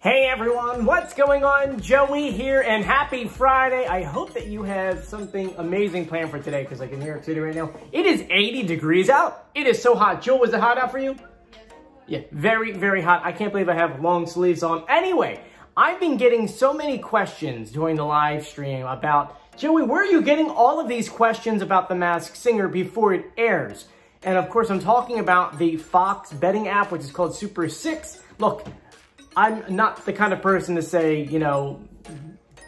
Hey everyone, what's going on? Joey here, and happy Friday. I hope that you have something amazing planned for today, because like in New York City right now, it is 80 degrees out. It is so hot. Joel, was it hot out for you? Yeah, very, very hot. I can't believe I have long sleeves on. Anyway, I've been getting so many questions during the live stream about, Joey, where are you getting all of these questions about The Masked Singer before it airs? And of course, I'm talking about the Fox betting app, which is called Super 6. Look, I'm not the kind of person to say, you know,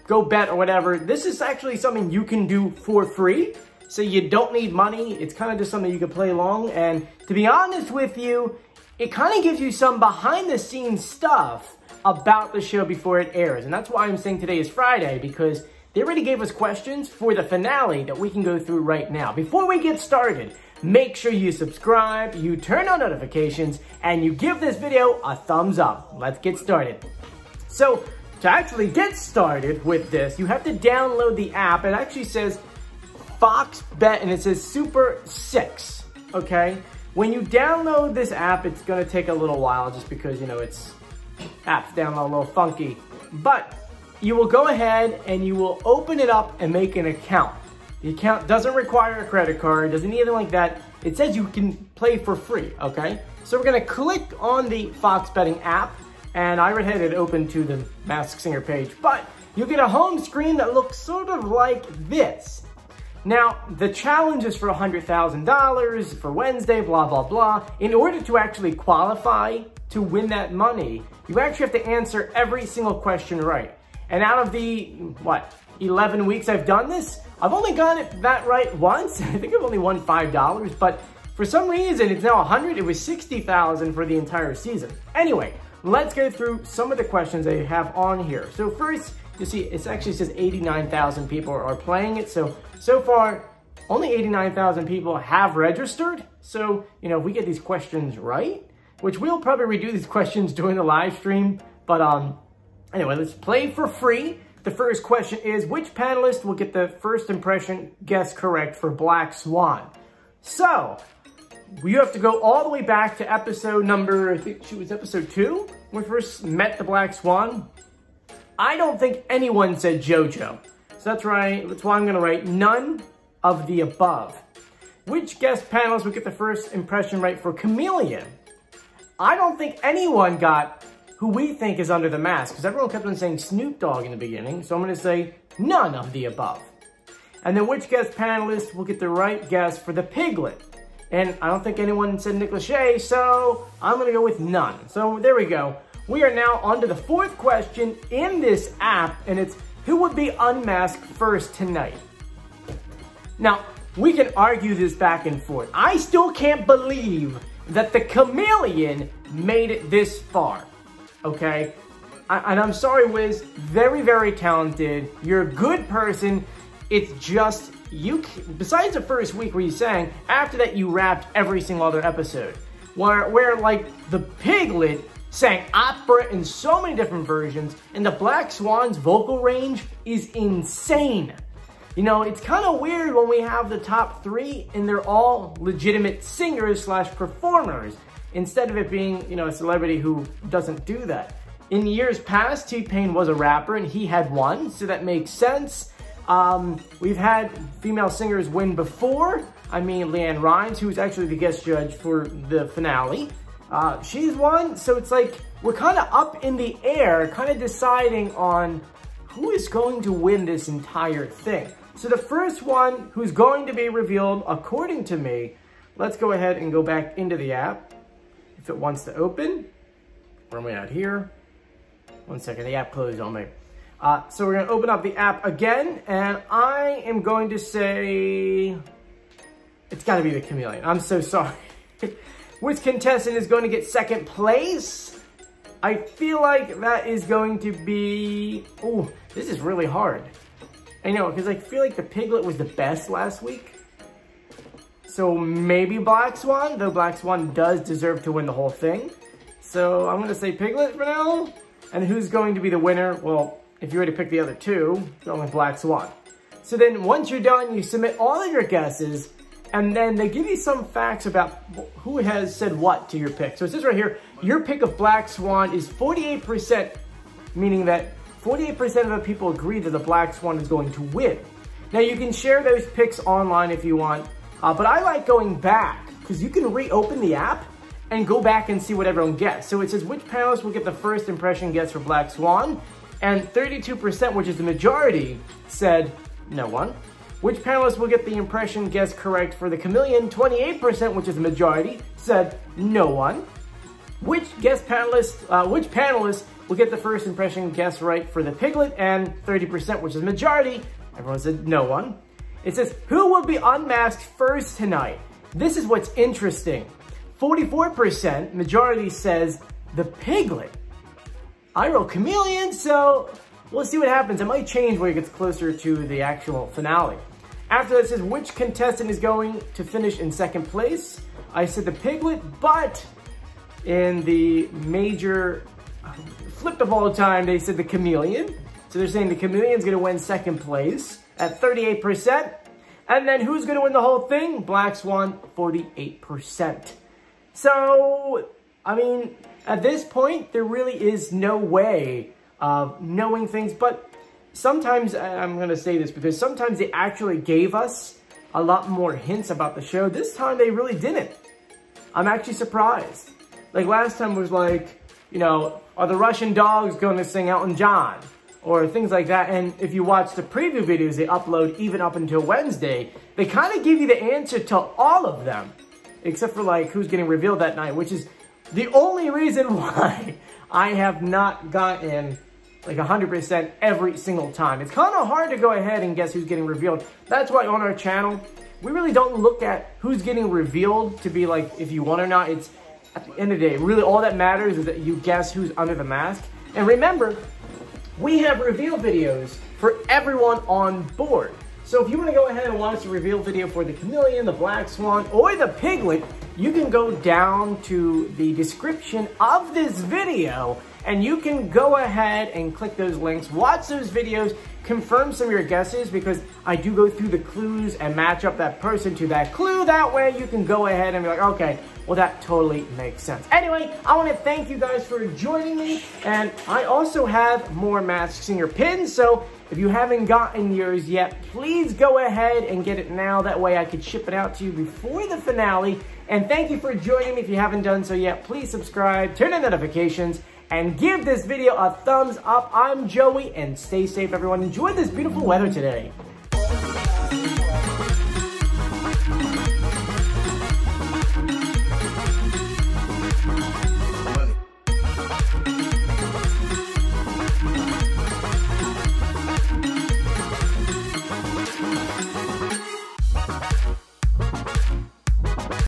go bet or whatever. This is actually something you can do for free. So you don't need money. It's kind of just something you can play along. And to be honest with you, it kind of gives you some behind the scenes stuff about the show before it airs. And that's why I'm saying today is Friday, because they already gave us questions for the finale that we can go through right now. Before we get started, make sure you subscribe, you turn on notifications, and you give this video a thumbs up. Let's get started. So, to actually get started with this, you have to download the app. It actually says Fox Bet, and it says Super 6, okay? When you download this app, it's gonna take a little while just because, you know, apps download a little funky. But you will go ahead and you will open it up and make an account. The account doesn't require a credit card, doesn't need anything like that. It says you can play for free, okay? So we're gonna click on the Fox Betting app, and I already had it open to the Masked Singer page, but you get a home screen that looks sort of like this. Now, the challenge is for $100,000 for Wednesday, blah, blah, blah. In order to actually qualify to win that money, you actually have to answer every single question right. And out of the, 11 weeks I've done this, I've only got it that right once. I think I've only won $5, but for some reason it's now 100. It was 60,000 for the entire season. Anyway, let's go through some of the questions I have on here. So first, you see, it actually says 89,000 people are playing it. So far, only 89,000 people have registered. So, you know, if we get these questions right, which we'll probably redo these questions during the live stream. But anyway, let's play for free. The first question is, which panelist will get the first impression guess correct for Black Swan? So, you have to go all the way back to episode number, I think she was episode 2, when we first met the Black Swan. I don't think anyone said JoJo. So that's right, that's why I'm gonna write none of the above. Which guest panelist will get the first impression right for Chameleon? I don't think anyone got who we think is under the mask, because everyone kept on saying Snoop Dogg in the beginning, so I'm going to say none of the above. And then which guest panelist will get the right guess for the Piglet? And I don't think anyone said Nick Lachey, so I'm going to go with none. So there we go. We are now on to the fourth question in this app, and it's who would be unmasked first tonight? Now, we can argue this back and forth. I still can't believe that the Chameleon made it this far. Okay, and I'm sorry, Wiz, very, very talented. You're a good person. It's just, besides the first week where you sang, after that you rapped every single other episode. Where like the Piglet sang opera in so many different versions, and the Black Swan's vocal range is insane. You know, it's kind of weird when we have the top 3 and they're all legitimate singers / performers, instead of it being, you know, a celebrity who doesn't do that. In years past, T-Pain was a rapper and he had won, so that makes sense. We've had female singers win before. I mean, Leanne Rimes, who was actually the guest judge for the finale. She's won, so it's like, we're kind of up in the air, kind of deciding on who is going to win this entire thing. So the first one who's going to be revealed, according to me, let's go ahead and go back into the app. If it wants to open, where am I at here? One second, the app closed on me. So we're gonna open up the app again, and I am going to say, it's gotta be the Chameleon. I'm so sorry. Which contestant is going to get second place? I feel like that is going to be, oh, this is really hard. I know, because I feel like the Piglet was the best last week. So maybe Black Swan, though Black Swan does deserve to win the whole thing. So I'm going to say Piglet for now. And who's going to be the winner? Well, if you already picked the other two, going with Black Swan. So then once you're done, you submit all of your guesses, and then they give you some facts about who has said what to your pick. So it says right here, your pick of Black Swan is 48% meaning that 48% of the people agree that the Black Swan is going to win. Now, you can share those picks online if you want, but I like going back because you can reopen the app and go back and see what everyone guessed. So it says, which panelist will get the first impression guess for Black Swan? And 32%, which is the majority, said no one. Which panelist will get the impression guess correct for the chameleon? 28%, which is the majority, said no one. Which panelist will get the first impression guess right for the piglet? And 30%, which is the majority, everyone said no one. It says, who will be unmasked first tonight? This is what's interesting. 44%, majority, says the piglet. I wrote chameleon, so we'll see what happens. It might change when it gets closer to the actual finale. After that, it says, which contestant is going to finish in second place? I said the piglet, but in the major flip of all time, they said the chameleon. So they're saying the chameleon's gonna win second place at 38%. And then who's gonna win the whole thing? Black Swan, 48%. So, I mean, at this point, there really is no way of knowing things, but sometimes, I'm gonna say this because sometimes they actually gave us a lot more hints about the show. This time they really didn't. I'm actually surprised. Like last time was like, you know, are the Russian dogs gonna sing Elton John? Or things like that. And if you watch the preview videos they upload even up until Wednesday, they kind of give you the answer to all of them. Except for like who's getting revealed that night, which is the only reason why I have not gotten like 100% every single time. It's kind of hard to go ahead and guess who's getting revealed. That's why on our channel, we really don't look at who's getting revealed to be like if you won or not. It's at the end of the day, really all that matters is that you guess who's under the mask. And remember, we have reveal videos for everyone on board. So if you want to go ahead and watch the reveal video for the chameleon, the Black Swan, or the piglet, you can go down to the description of this video and you can go ahead and click those links, watch those videos, confirm some of your guesses because I do go through the clues and match up that person to that clue. That way you can go ahead and be like, okay, well, that totally makes sense. Anyway, I want to thank you guys for joining me, and I also have more Masked Singer pins, so if you haven't gotten yours yet, please go ahead and get it now. That way I could ship it out to you before the finale. And thank you for joining me. If you haven't done so yet, please subscribe, turn on notifications, and give this video a thumbs up. I'm Joey, and stay safe, everyone. Enjoy this beautiful weather today.